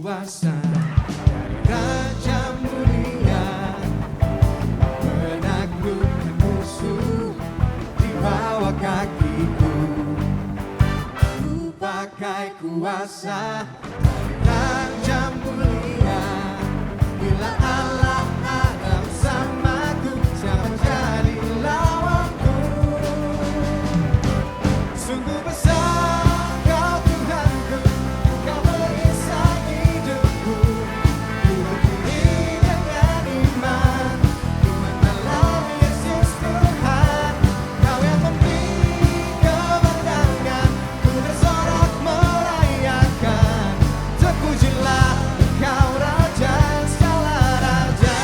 kuasa dari Raja mulia, menaklukkan musuh di bawah kakiku. Ku pakai kuasa dari Raja mulia, bila Allah ada bersamaku, siapa jadi lawanku? Sungguh besar Kau Tuhanku, Kau merisai hidupku. Ku berdiri dengan iman, iman dalam Yesus Tuhan. Kau yang memberi kemenangan, ku bersorak merayakan. Terpujilah Kau Raja segala raja.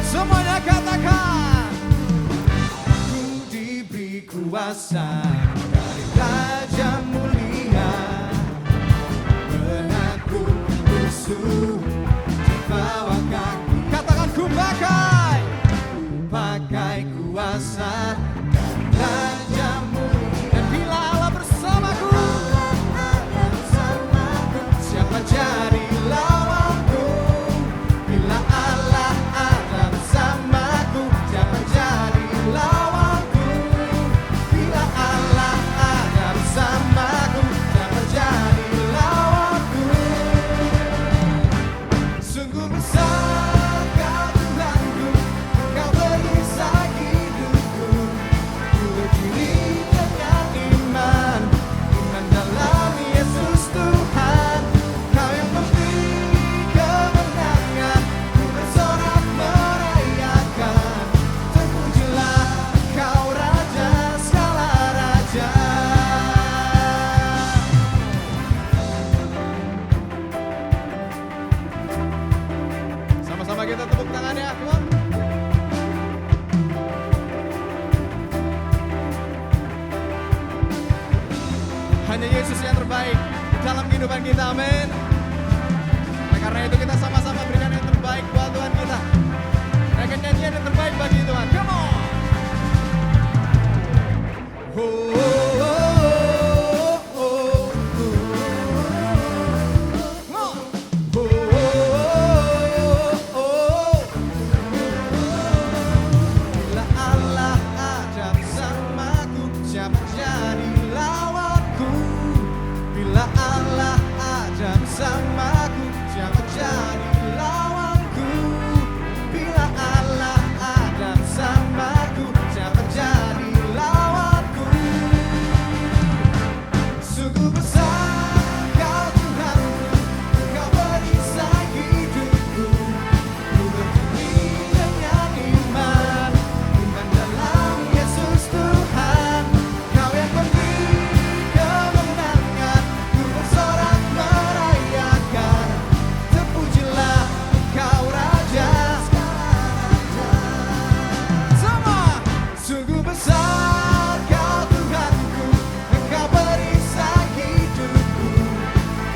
Semuanya katakan, ku diberi kuasa dari Raja mulia, menaklukkan musuh di bawah kaki. Katakan, ku pakai kuasa dari Raja mulia, dan bila Allah bersamaku, siapa jadi lawanku? Bila Allah ada bersamaku, siapa jadi lawanku? Bila Allah ada bersamaku, siapa jadi lawanku? Sungguh besar Kau Tuhanku, Kau merisai hidupku. Ku berdiri dengan iman, iman dalam Yesus Tuhan. Kau yang memberi kemenangan, ku bersorak merayakan. Terpujilah Kau Raja segala raja. Sama-sama kita tepuk tangannya, come on. Hanya Yesus yang terbaik dalam kehidupan kita, amin. Nah, karena itu kita sama-sama berikan yang terbaik buat Tuhan kita. Berikan nyanyian yang terbaik bagi Tuhan, come on. Oh, oh, oh, oh, oh. Come on. Oh, oh, oh, oh. Bila Allah ada bersamaku, siapa jadi lawanku? Bila Allah ada bersamaku, siapa jadi lawanku? Bila Allah ada bersamaku, siapa jadi lawanku? Sungguh besar Kau Tuhanku, Kau merisai hidupku. Ku berdiri dengan iman, iman dalam Yesus Tuhan. Kau yang memberi kemenangan, ku bersorak merayakan. Terpujilah Kau Raja segala raja. Semua, sungguh besar Kau Tuhanku, Engkau merisai hidupku.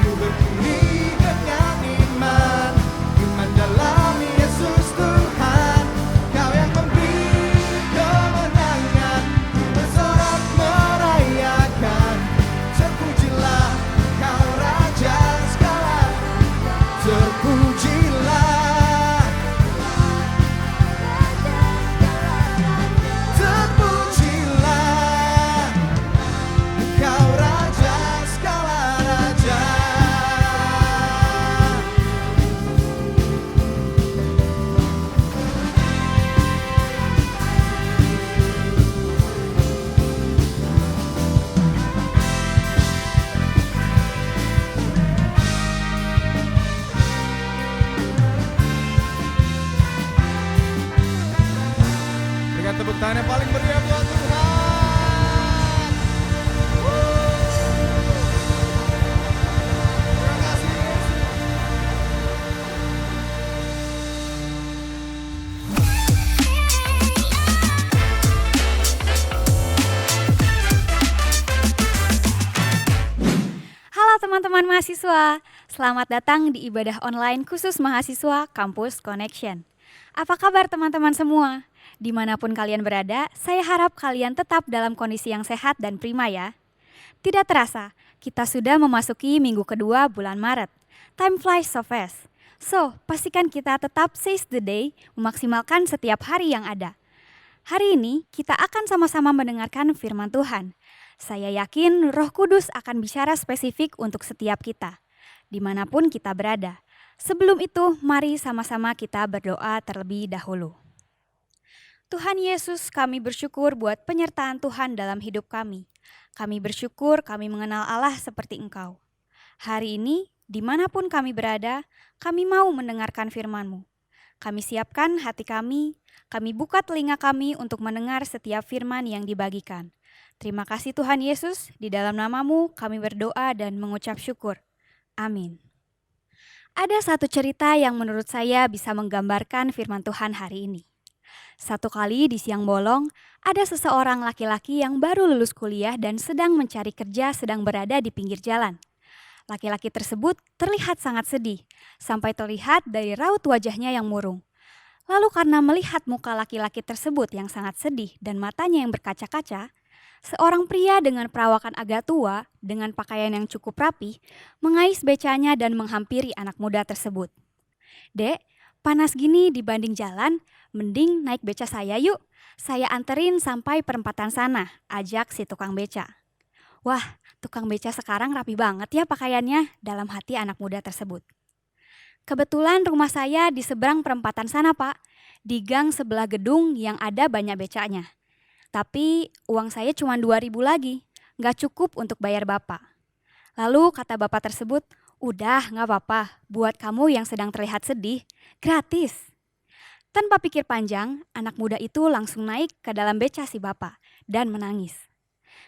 Ku berdiri dengan iman, iman dalam Yesus Tuhan. Kau yang memberi kemenangan, ku bersorak merayakan. Terpujilah Kau Raja segala. Terpujilah, terpujilah Kau Raja segala raja. Berikan tepuk tangan yang paling meriah buat Tuhan. Terima kasih Yesus. Halo teman-teman mahasiswa, selamat datang di ibadah online khusus mahasiswa Kampus Connection. Apa kabar teman-teman semua? Dimanapun kalian berada, saya harap kalian tetap dalam kondisi yang sehat dan prima ya. Tidak terasa, kita sudah memasuki minggu kedua bulan Maret. Time flies so fast. So, pastikan kita tetap seize the day, memaksimalkan setiap hari yang ada. Hari ini kita akan sama-sama mendengarkan firman Tuhan. Saya yakin Roh Kudus akan bicara spesifik untuk setiap kita, dimanapun kita berada. Sebelum itu, mari sama-sama kita berdoa terlebih dahulu. Tuhan Yesus, kami bersyukur buat penyertaan Tuhan dalam hidup kami. Kami bersyukur kami mengenal Allah seperti Engkau. Hari ini, dimanapun kami berada, kami mau mendengarkan firman-Mu. Kami siapkan hati kami buka telinga kami untuk mendengar setiap firman yang dibagikan. Terima kasih Tuhan Yesus, di dalam nama-Mu kami berdoa dan mengucap syukur. Amin. Ada satu cerita yang menurut saya bisa menggambarkan firman Tuhan hari ini. Satu kali di siang bolong, ada seseorang laki-laki yang baru lulus kuliah dan sedang mencari kerja sedang berada di pinggir jalan. Laki-laki tersebut terlihat sangat sedih, sampai terlihat dari raut wajahnya yang murung. Lalu karena melihat muka laki-laki tersebut yang sangat sedih dan matanya yang berkaca-kaca, seorang pria dengan perawakan agak tua dengan pakaian yang cukup rapi mengais becanya dan menghampiri anak muda tersebut. "Dek, panas gini dibanding jalan, mending naik beca saya yuk. Saya anterin sampai perempatan sana," ajak si tukang beca. "Wah, tukang beca sekarang rapi banget ya pakaiannya," dalam hati anak muda tersebut. "Kebetulan rumah saya di seberang perempatan sana, Pak, di gang sebelah gedung yang ada banyak becanya. Tapi uang saya cuma 2.000 lagi, nggak cukup untuk bayar Bapak." Lalu kata bapak tersebut, "Udah nggak apa-apa, buat kamu yang sedang terlihat sedih, gratis." Tanpa pikir panjang, anak muda itu langsung naik ke dalam beca si bapak dan menangis.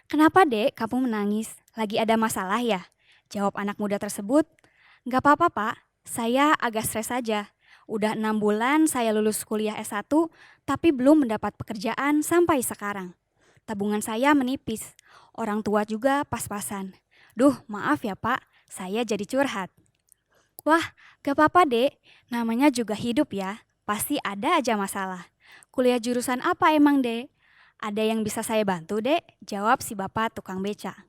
"Kenapa dek kamu menangis? Lagi ada masalah ya?" Jawab anak muda tersebut. "Nggak apa-apa Pak, saya agak stres saja. Udah 6 bulan saya lulus kuliah S1, tapi belum mendapat pekerjaan sampai sekarang. Tabungan saya menipis, orang tua juga pas-pasan. Duh, maaf ya Pak, saya jadi curhat." "Wah, gak apa-apa dek, namanya juga hidup ya, pasti ada aja masalah. Kuliah jurusan apa emang dek?" "Ada yang bisa saya bantu dek?" jawab si bapak tukang beca.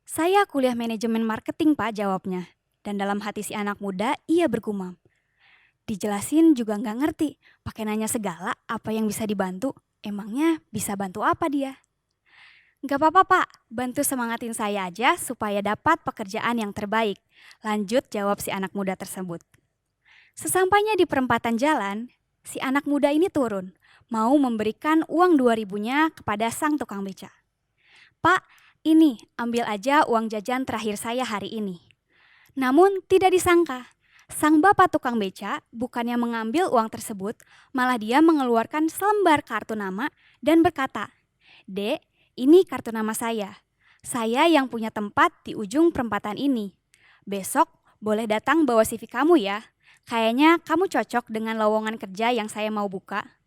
"Saya kuliah manajemen marketing Pak," jawabnya. Dan dalam hati si anak muda ia bergumam, dijelasin juga gak ngerti, pakai nanya segala apa yang bisa dibantu, emangnya bisa bantu apa dia? "Gak apa-apa Pak, bantu semangatin saya aja supaya dapat pekerjaan yang terbaik," lanjut jawab si anak muda tersebut. Sesampainya di perempatan jalan, si anak muda ini turun, mau memberikan uang 2.000-nya kepada sang tukang beca. "Pak, ini ambil aja uang jajan terakhir saya hari ini." Namun tidak disangka, sang bapak tukang beca bukannya mengambil uang tersebut, malah dia mengeluarkan selembar kartu nama dan berkata, "Dek, ini kartu nama saya. Saya yang punya tempat di ujung perempatan ini. Besok boleh datang bawa CV kamu ya. Kayaknya kamu cocok dengan lowongan kerja yang saya mau buka."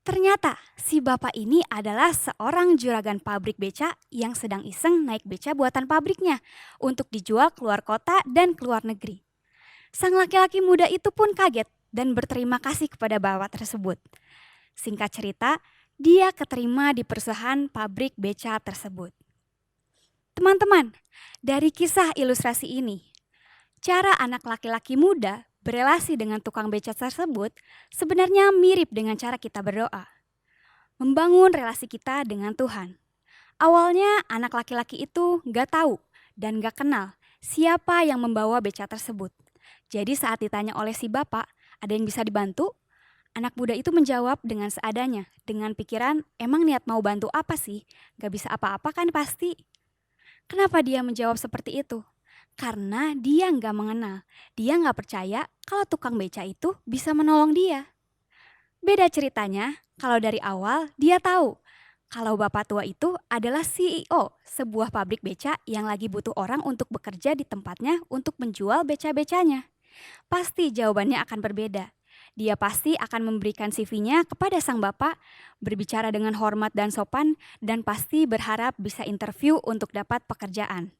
Ternyata si bapak ini adalah seorang juragan pabrik beca yang sedang iseng naik beca buatan pabriknya untuk dijual keluar kota dan keluar negeri. Sang laki-laki muda itu pun kaget dan berterima kasih kepada bapak tersebut. Singkat cerita, dia keterima di perusahaan pabrik beca tersebut. Teman-teman, dari kisah ilustrasi ini, cara anak laki-laki muda berelasi dengan tukang beca tersebut sebenarnya mirip dengan cara kita berdoa. Membangun relasi kita dengan Tuhan. Awalnya anak laki-laki itu gak tahu dan gak kenal siapa yang membawa beca tersebut. Jadi saat ditanya oleh si bapak, "Ada yang bisa dibantu?" Anak muda itu menjawab dengan seadanya, dengan pikiran, emang niat mau bantu apa sih? Gak bisa apa-apa kan pasti. Kenapa dia menjawab seperti itu? Karena dia nggak mengenal, dia nggak percaya kalau tukang beca itu bisa menolong dia. Beda ceritanya, kalau dari awal dia tahu kalau bapak tua itu adalah CEO sebuah pabrik beca yang lagi butuh orang untuk bekerja di tempatnya untuk menjual beca-becanya. Pasti jawabannya akan berbeda. Dia pasti akan memberikan CV-nya kepada sang bapak, berbicara dengan hormat dan sopan, dan pasti berharap bisa interview untuk dapat pekerjaan.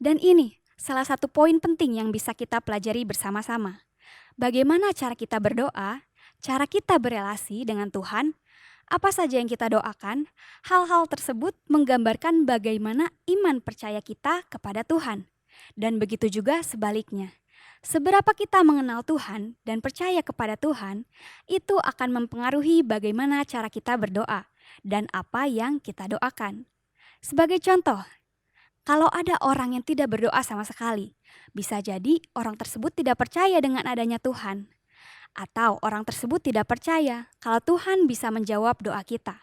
Dan ini salah satu poin penting yang bisa kita pelajari bersama-sama. Bagaimana cara kita berdoa cara kita berelasi dengan Tuhan, apa saja yang kita doakan, hal-hal tersebut menggambarkan bagaimana iman percaya kita kepada Tuhan. Dan begitu juga sebaliknya. Seberapa kita mengenal Tuhan dan percaya kepada Tuhan, itu akan mempengaruhi bagaimana cara kita berdoa dan apa yang kita doakan. Sebagai contoh, kalau ada orang yang tidak berdoa sama sekali, bisa jadi orang tersebut tidak percaya dengan adanya Tuhan. Atau orang tersebut tidak percaya kalau Tuhan bisa menjawab doa kita.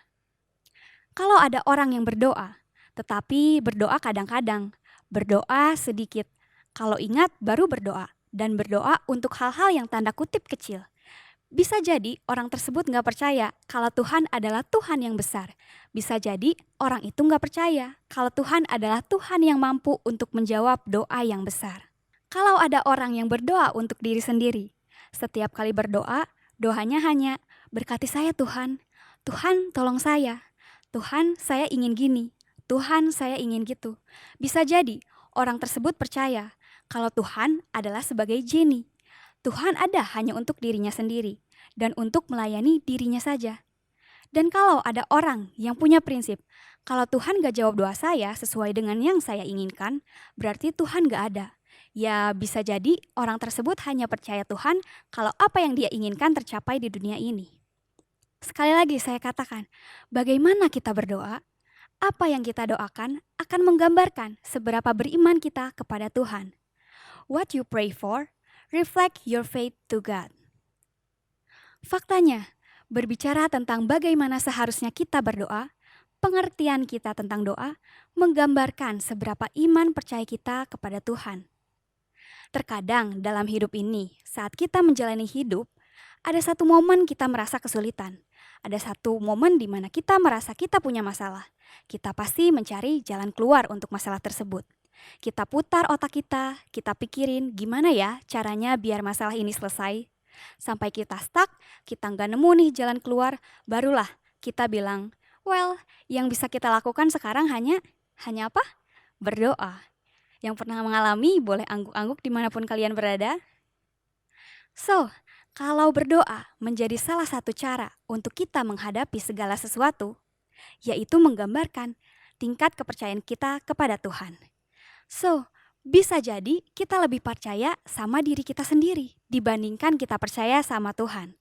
Kalau ada orang yang berdoa, tetapi berdoa kadang-kadang, berdoa sedikit, kalau ingat baru berdoa, dan berdoa untuk hal-hal yang tanda kutip kecil. Bisa jadi orang tersebut nggak percaya kalau Tuhan adalah Tuhan yang besar. Bisa jadi orang itu nggak percaya kalau Tuhan adalah Tuhan yang mampu untuk menjawab doa yang besar. Kalau ada orang yang berdoa untuk diri sendiri, setiap kali berdoa, doanya hanya, berkati saya Tuhan, Tuhan tolong saya, Tuhan saya ingin gini, Tuhan saya ingin gitu. Bisa jadi orang tersebut percaya kalau Tuhan adalah sebagai genie. Tuhan ada hanya untuk dirinya sendiri dan untuk melayani dirinya saja. Dan kalau ada orang yang punya prinsip, kalau Tuhan gak jawab doa saya sesuai dengan yang saya inginkan, berarti Tuhan gak ada. Ya bisa jadi orang tersebut hanya percaya Tuhan kalau apa yang dia inginkan tercapai di dunia ini. Sekali lagi saya katakan, bagaimana kita berdoa, apa yang kita doakan akan menggambarkan seberapa beriman kita kepada Tuhan. What you pray for, reflect your faith to God. Faktanya, berbicara tentang bagaimana seharusnya kita berdoa, pengertian kita tentang doa menggambarkan seberapa iman percaya kita kepada Tuhan. Terkadang dalam hidup ini, saat kita menjalani hidup, ada satu momen kita merasa kesulitan. Ada satu momen di mana kita merasa kita punya masalah. Kita pasti mencari jalan keluar untuk masalah tersebut. Kita putar otak kita pikirin gimana ya caranya biar masalah ini selesai. Sampai kita stuck, kita nggak nemu nih jalan keluar, barulah kita bilang, well, yang bisa kita lakukan sekarang hanya apa? Berdoa. Yang pernah mengalami boleh angguk-angguk dimanapun kalian berada. So, kalau berdoa menjadi salah satu cara untuk kita menghadapi segala sesuatu, yaitu menggambarkan tingkat kepercayaan kita kepada Tuhan. So, bisa jadi kita lebih percaya sama diri kita sendiri dibandingkan kita percaya sama Tuhan.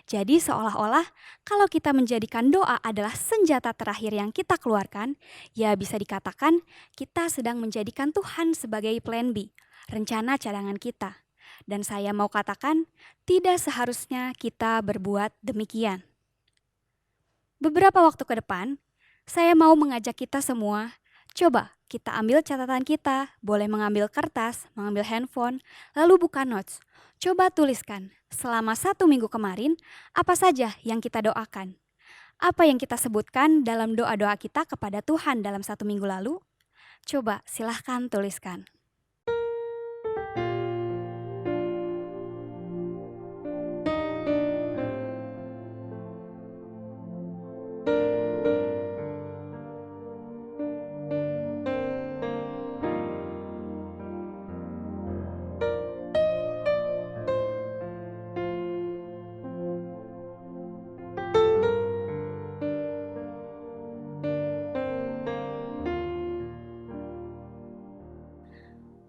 Jadi seolah-olah kalau kita menjadikan doa adalah senjata terakhir yang kita keluarkan, ya bisa dikatakan kita sedang menjadikan Tuhan sebagai plan B, rencana cadangan kita. Dan saya mau katakan, tidak seharusnya kita berbuat demikian. Beberapa waktu ke depan, saya mau mengajak kita semua, coba kita ambil catatan kita, boleh mengambil kertas, mengambil handphone, lalu buka notes. Coba tuliskan, selama 1 minggu kemarin, apa saja yang kita doakan. Apa yang kita sebutkan dalam doa-doa kita kepada Tuhan dalam 1 minggu lalu? Coba silahkan tuliskan.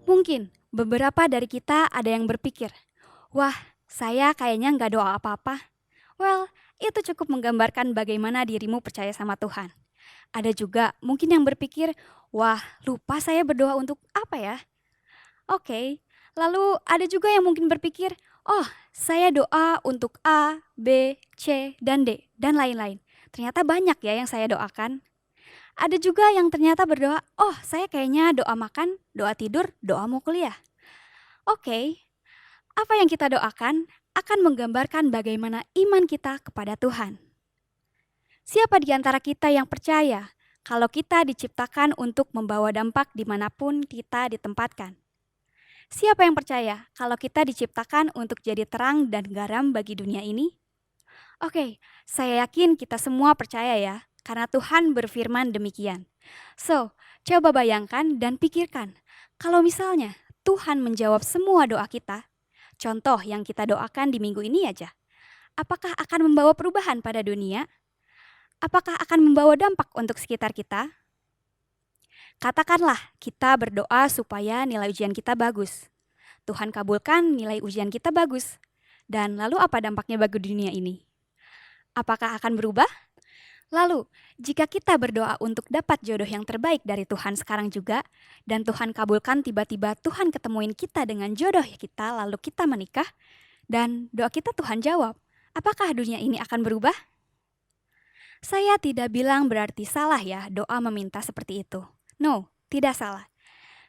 Mungkin beberapa dari kita ada yang berpikir, wah saya kayaknya nggak doa apa-apa. Well, itu cukup menggambarkan bagaimana dirimu percaya sama Tuhan. Ada juga mungkin yang berpikir, wah lupa saya berdoa untuk apa ya? Oke, lalu ada juga yang mungkin berpikir, oh saya doa untuk A, B, C, dan D, dan lain-lain. Ternyata banyak ya yang saya doakan. Ada juga yang ternyata berdoa, oh saya kayaknya doa makan, doa tidur, doa mau kuliah. Oke, apa yang kita doakan akan menggambarkan bagaimana iman kita kepada Tuhan. Siapa di antara kita yang percaya kalau kita diciptakan untuk membawa dampak dimanapun kita ditempatkan? Siapa yang percaya kalau kita diciptakan untuk jadi terang dan garam bagi dunia ini? Oke, saya yakin kita semua percaya ya, karena Tuhan berfirman demikian. So, coba bayangkan dan pikirkan, kalau misalnya Tuhan menjawab semua doa kita, contoh yang kita doakan di minggu ini aja. apakah akan membawa perubahan pada dunia? Apakah akan membawa dampak untuk sekitar kita? Katakanlah kita berdoa supaya nilai ujian kita bagus. Tuhan kabulkan nilai ujian kita bagus. Dan lalu apa dampaknya bagi dunia ini? Apakah akan berubah? Lalu, jika kita berdoa untuk dapat jodoh yang terbaik dari Tuhan sekarang juga, dan Tuhan kabulkan tiba-tiba Tuhan ketemuin kita dengan jodoh kita lalu kita menikah, dan doa kita Tuhan jawab, apakah dunia ini akan berubah? Saya tidak bilang berarti salah ya doa meminta seperti itu. No, tidak salah.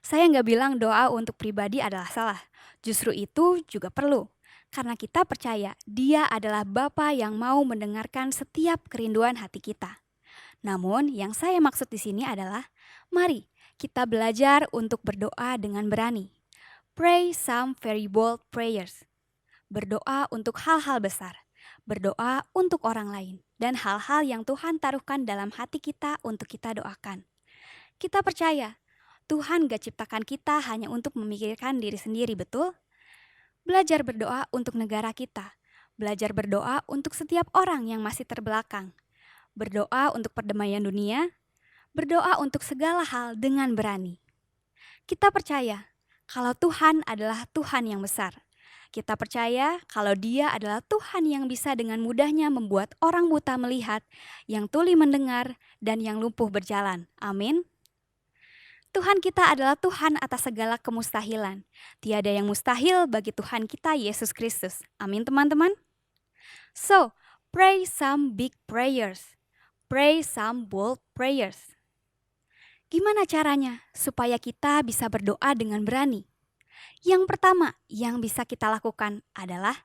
Saya nggak bilang doa untuk pribadi adalah salah. Justru itu juga perlu. Karena kita percaya Dia adalah Bapa yang mau mendengarkan setiap kerinduan hati kita. Namun yang saya maksud di sini adalah, mari kita belajar untuk berdoa dengan berani. Pray some very bold prayers. Berdoa untuk hal-hal besar. Berdoa untuk orang lain. Dan hal-hal yang Tuhan taruhkan dalam hati kita untuk kita doakan. Kita percaya Tuhan gak ciptakan kita hanya untuk memikirkan diri sendiri, betul? Belajar berdoa untuk negara kita. Belajar berdoa untuk setiap orang yang masih terbelakang. Berdoa untuk perdamaian dunia. Berdoa untuk segala hal dengan berani. Kita percaya kalau Tuhan adalah Tuhan yang besar. Kita percaya kalau Dia adalah Tuhan yang bisa dengan mudahnya membuat orang buta melihat, yang tuli mendengar, dan yang lumpuh berjalan. Amin. Tuhan kita adalah Tuhan atas segala kemustahilan. Tiada yang mustahil bagi Tuhan kita Yesus Kristus. Amin teman-teman. So, pray some big prayers. Pray some bold prayers. Gimana caranya supaya kita bisa berdoa dengan berani? Yang pertama yang bisa kita lakukan adalah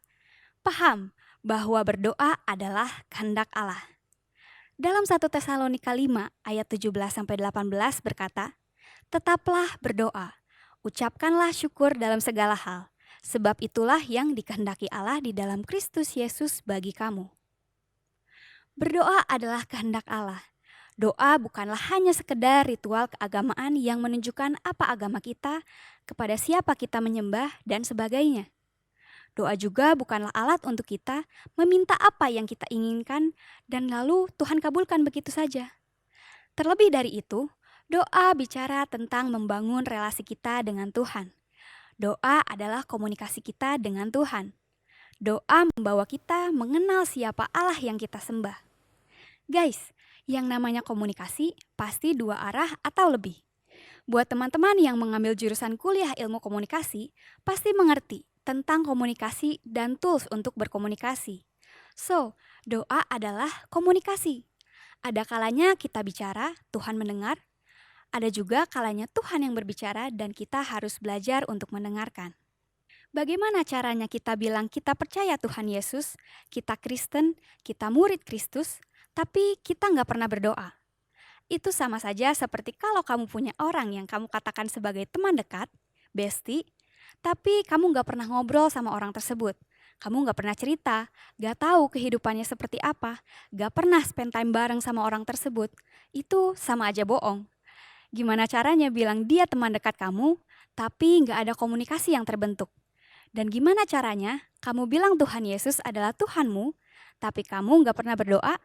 paham bahwa berdoa adalah kehendak Allah. Dalam 1 Tesalonika 5 ayat 17-18 berkata, tetaplah berdoa, ucapkanlah syukur dalam segala hal, sebab itulah yang dikehendaki Allah di dalam Kristus Yesus bagi kamu. Berdoa adalah kehendak Allah. Doa bukanlah hanya sekedar ritual keagamaan yang menunjukkan apa agama kita, kepada siapa kita menyembah, dan sebagainya. Doa juga bukanlah alat untuk kita meminta apa yang kita inginkan, dan lalu Tuhan kabulkan begitu saja. Terlebih dari itu, doa bicara tentang membangun relasi kita dengan Tuhan. Doa adalah komunikasi kita dengan Tuhan. Doa membawa kita mengenal siapa Allah yang kita sembah. Guys, yang namanya komunikasi pasti dua arah atau lebih. Buat teman-teman yang mengambil jurusan kuliah ilmu komunikasi, pasti mengerti tentang komunikasi dan tools untuk berkomunikasi. So, doa adalah komunikasi. Ada kalanya kita bicara, Tuhan mendengar. Ada juga kalanya Tuhan yang berbicara dan kita harus belajar untuk mendengarkan. Bagaimana caranya kita bilang kita percaya Tuhan Yesus, kita Kristen, kita murid Kristus, tapi kita nggak pernah berdoa? Itu sama saja seperti kalau kamu punya orang yang kamu katakan sebagai teman dekat, bestie, tapi kamu nggak pernah ngobrol sama orang tersebut. Kamu nggak pernah cerita, nggak tahu kehidupannya seperti apa, nggak pernah spend time bareng sama orang tersebut. Itu sama aja bohong. Gimana caranya bilang dia teman dekat kamu, tapi nggak ada komunikasi yang terbentuk? Dan gimana caranya kamu bilang Tuhan Yesus adalah Tuhanmu, tapi kamu nggak pernah berdoa?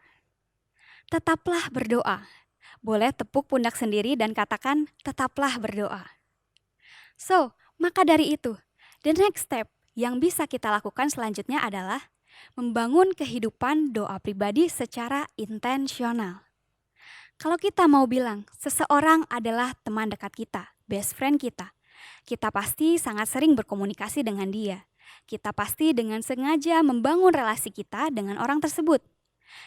Tetaplah berdoa. Boleh tepuk pundak sendiri dan katakan, tetaplah berdoa. So, maka dari itu, the next step yang bisa kita lakukan selanjutnya adalah membangun kehidupan doa pribadi secara intensional. Kalau kita mau bilang seseorang adalah teman dekat kita, best friend kita pasti sangat sering berkomunikasi dengan dia. Kita pasti dengan sengaja membangun relasi kita dengan orang tersebut.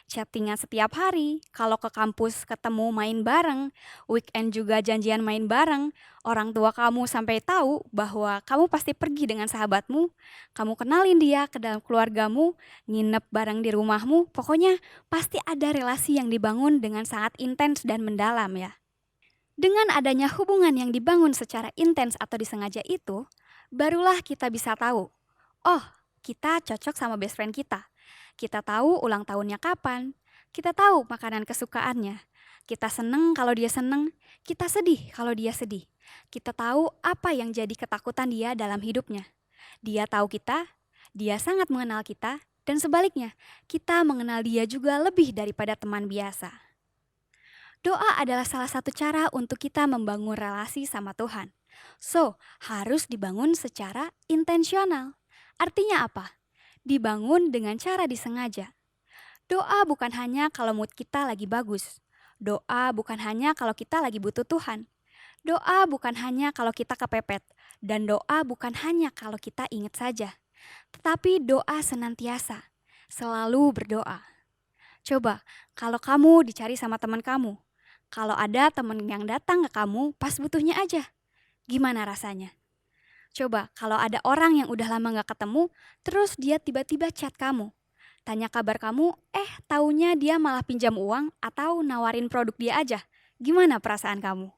Chattingan setiap hari, kalau ke kampus ketemu main bareng, weekend juga janjian main bareng, orang tua kamu sampai tahu bahwa kamu pasti pergi dengan sahabatmu, kamu kenalin dia ke dalam keluargamu, nginep bareng di rumahmu, pokoknya pasti ada relasi yang dibangun dengan sangat intens dan mendalam ya. Dengan adanya hubungan yang dibangun secara intens atau disengaja itu, barulah kita bisa tahu, oh kita cocok sama best friend kita. Kita tahu ulang tahunnya kapan, kita tahu makanan kesukaannya, kita seneng kalau dia seneng, kita sedih kalau dia sedih. Kita tahu apa yang jadi ketakutan dia dalam hidupnya. Dia tahu kita, dia sangat mengenal kita, Dan sebaliknya, kita mengenal Dia juga lebih daripada teman biasa. Doa adalah salah satu cara untuk kita membangun relasi sama Tuhan. So, harus dibangun secara intensional. Artinya apa? Dibangun dengan cara disengaja. Doa bukan hanya kalau mood kita lagi bagus. Doa bukan hanya kalau kita lagi butuh Tuhan. Doa bukan hanya kalau kita kepepet. Dan doa bukan hanya kalau kita ingat saja. Tetapi doa senantiasa. Selalu berdoa. Coba, kalau kamu dicari sama teman kamu. Kalau ada teman yang datang ke kamu pas butuhnya aja. Gimana rasanya? Coba, kalau ada orang yang udah lama gak ketemu, terus dia tiba-tiba chat kamu. Tanya kabar kamu, taunya dia malah pinjam uang atau nawarin produk dia aja. Gimana perasaan kamu?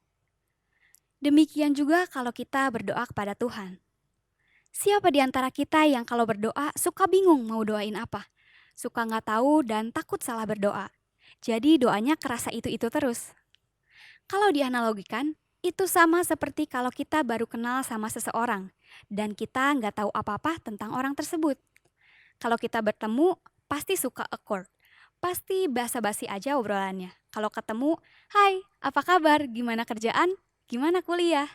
Demikian juga kalau kita berdoa kepada Tuhan. Siapa di antara kita yang kalau berdoa suka bingung mau doain apa? Suka gak tahu dan takut salah berdoa. Jadi doanya kerasa itu-itu terus. Kalau dianalogikan, itu sama seperti kalau kita baru kenal sama seseorang dan kita nggak tahu apa-apa tentang orang tersebut. Kalau kita bertemu, pasti suka awkward. Pasti basa-basi aja obrolannya. Kalau ketemu, hai, apa kabar? Gimana kerjaan? Gimana kuliah?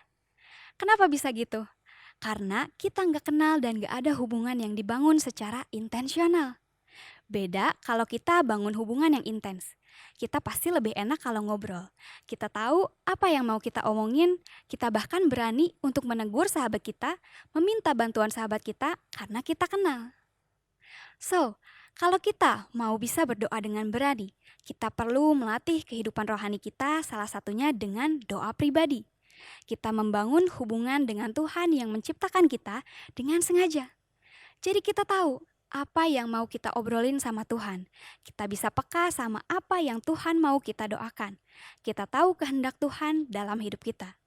Kenapa bisa gitu? Karena kita nggak kenal dan nggak ada hubungan yang dibangun secara intensional. Beda kalau kita bangun hubungan yang intens. Kita pasti lebih enak kalau ngobrol. Kita tahu apa yang mau kita omongin, kita bahkan berani untuk menegur sahabat kita, meminta bantuan sahabat kita karena kita kenal. So, kalau kita mau bisa berdoa dengan berani, kita perlu melatih kehidupan rohani kita, salah satunya dengan doa pribadi. Kita membangun hubungan dengan Tuhan yang menciptakan kita dengan sengaja. Jadi kita tahu apa yang mau kita obrolin sama Tuhan. Kita bisa peka sama apa yang Tuhan mau kita doakan. Kita tahu kehendak Tuhan dalam hidup kita.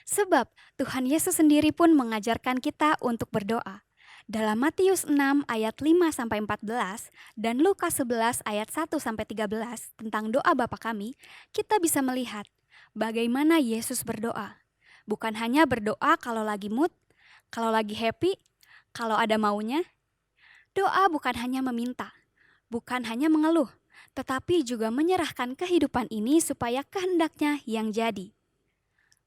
Sebab Tuhan Yesus sendiri pun mengajarkan kita untuk berdoa. Dalam Matius 6 ayat 5-14 dan Lukas 11 ayat 1-13 tentang doa Bapa kami, kita bisa melihat bagaimana Yesus berdoa. Bukan hanya berdoa kalau lagi mood, kalau lagi happy, kalau ada maunya. Doa bukan hanya meminta, bukan hanya mengeluh, tetapi juga menyerahkan kehidupan ini supaya kehendaknya yang jadi.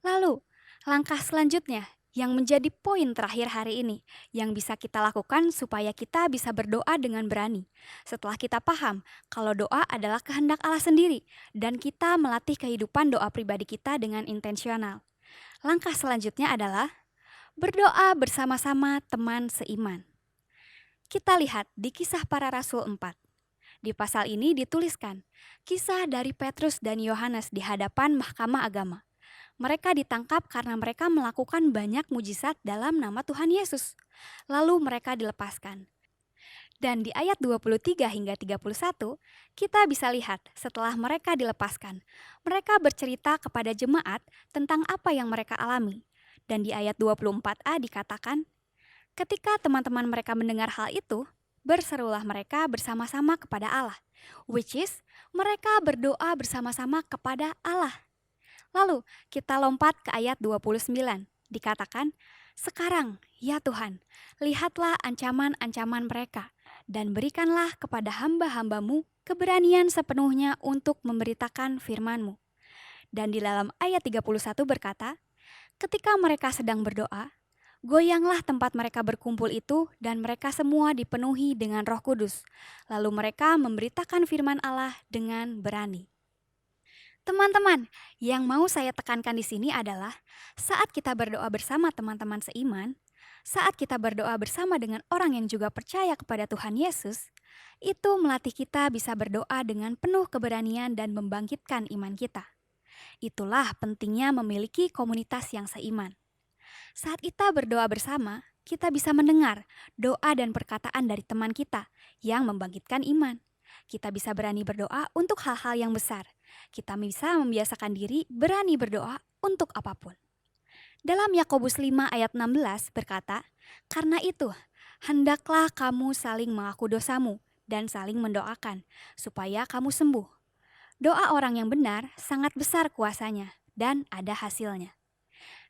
Lalu, langkah selanjutnya yang menjadi poin terakhir hari ini yang bisa kita lakukan supaya kita bisa berdoa dengan berani. Setelah kita paham kalau doa adalah kehendak Allah sendiri dan kita melatih kehidupan doa pribadi kita dengan intensional. Langkah selanjutnya adalah berdoa bersama-sama teman seiman. Kita lihat di Kisah Para Rasul 4. Di pasal ini dituliskan kisah dari Petrus dan Yohanes di hadapan mahkamah agama. Mereka ditangkap karena mereka melakukan banyak mujizat dalam nama Tuhan Yesus. Lalu mereka dilepaskan. Dan di ayat 23 hingga 31, kita bisa lihat setelah mereka dilepaskan, mereka bercerita kepada jemaat tentang apa yang mereka alami. Dan di ayat 24a dikatakan, ketika teman-teman mereka mendengar hal itu, berserulah mereka bersama-sama kepada Allah, which is mereka berdoa bersama-sama kepada Allah. Lalu kita lompat ke ayat 29, dikatakan, sekarang ya Tuhan, lihatlah ancaman-ancaman mereka, dan berikanlah kepada hamba-hambamu keberanian sepenuhnya untuk memberitakan firman-Mu. Dan di dalam ayat 31 berkata, ketika mereka sedang berdoa, goyanglah tempat mereka berkumpul itu dan mereka semua dipenuhi dengan Roh Kudus. Lalu mereka memberitakan firman Allah dengan berani. Teman-teman, yang mau saya tekankan di sini adalah saat kita berdoa bersama teman-teman seiman, saat kita berdoa bersama dengan orang yang juga percaya kepada Tuhan Yesus, itu melatih kita bisa berdoa dengan penuh keberanian dan membangkitkan iman kita. Itulah pentingnya memiliki komunitas yang seiman. Saat kita berdoa bersama, kita bisa mendengar doa dan perkataan dari teman kita yang membangkitkan iman. Kita bisa berani berdoa untuk hal-hal yang besar. Kita bisa membiasakan diri berani berdoa untuk apapun. Dalam Yakobus 5 ayat 16 berkata, karena itu, hendaklah kamu saling mengaku dosamu dan saling mendoakan, supaya kamu sembuh. Doa orang yang benar sangat besar kuasanya dan ada hasilnya.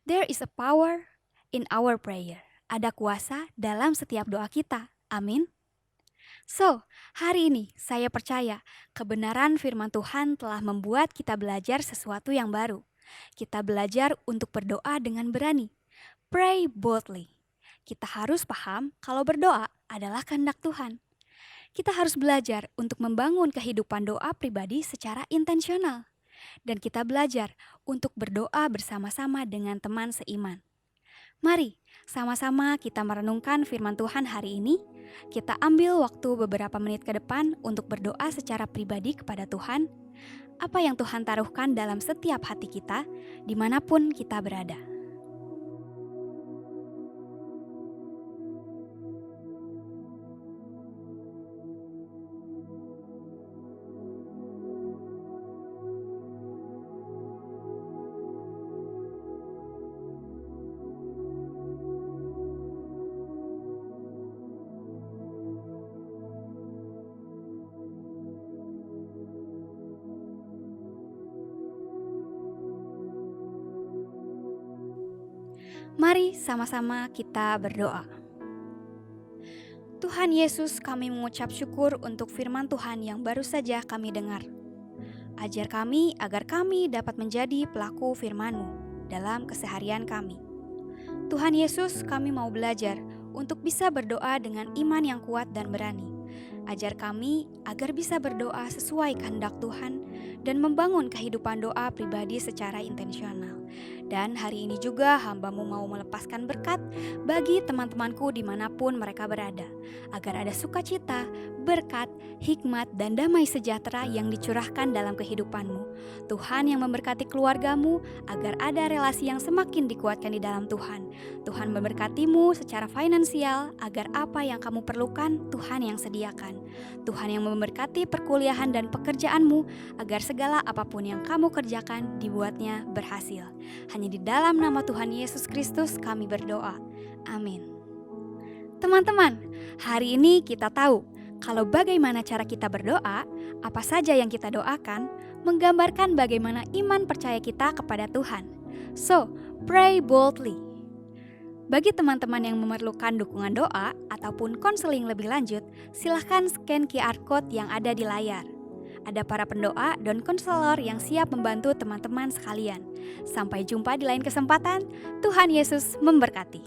There is a power in our prayer. Ada kuasa dalam setiap doa kita. Amin. So, hari ini saya percaya kebenaran firman Tuhan telah membuat kita belajar sesuatu yang baru. Kita belajar untuk berdoa dengan berani. Pray boldly. Kita harus paham kalau berdoa adalah kehendak Tuhan. Kita harus belajar untuk membangun kehidupan doa pribadi secara intensional. Dan kita belajar untuk berdoa bersama-sama dengan teman seiman. Mari, sama-sama kita merenungkan firman Tuhan hari ini. Kita ambil waktu beberapa menit ke depan untuk berdoa secara pribadi kepada Tuhan. Apa yang Tuhan taruhkan dalam setiap hati kita, dimanapun kita berada. Mari sama-sama kita berdoa. Tuhan Yesus, kami mengucap syukur untuk firman Tuhan yang baru saja kami dengar. Ajar kami agar kami dapat menjadi pelaku firman-Mu dalam keseharian kami. Tuhan Yesus, kami mau belajar untuk bisa berdoa dengan iman yang kuat dan berani. Ajar kami agar bisa berdoa sesuai kehendak Tuhan dan membangun kehidupan doa pribadi secara intensional. Dan hari ini juga hamba-Mu mau melepaskan berkat bagi teman-temanku dimanapun mereka berada, agar ada sukacita, berkat, hikmat, dan damai sejahtera yang dicurahkan dalam kehidupan-Mu. Tuhan yang memberkati keluarga-Mu agar ada relasi yang semakin dikuatkan di dalam Tuhan. Tuhan memberkati-Mu secara finansial agar apa yang kamu perlukan Tuhan yang sediakan. Tuhan yang memberkati perkuliahan dan pekerjaan-Mu agar segala apapun yang kamu kerjakan dibuatnya berhasil. Hanya di dalam nama Tuhan Yesus Kristus kami berdoa. Amin. Teman-teman, hari ini kita tahu kalau bagaimana cara kita berdoa, apa saja yang kita doakan, menggambarkan bagaimana iman percaya kita kepada Tuhan. So, pray boldly. Bagi teman-teman yang memerlukan dukungan doa ataupun konseling lebih lanjut, silahkan scan QR Code yang ada di layar. Ada para pendoa dan konselor yang siap membantu teman-teman sekalian. Sampai jumpa di lain kesempatan. Tuhan Yesus memberkati.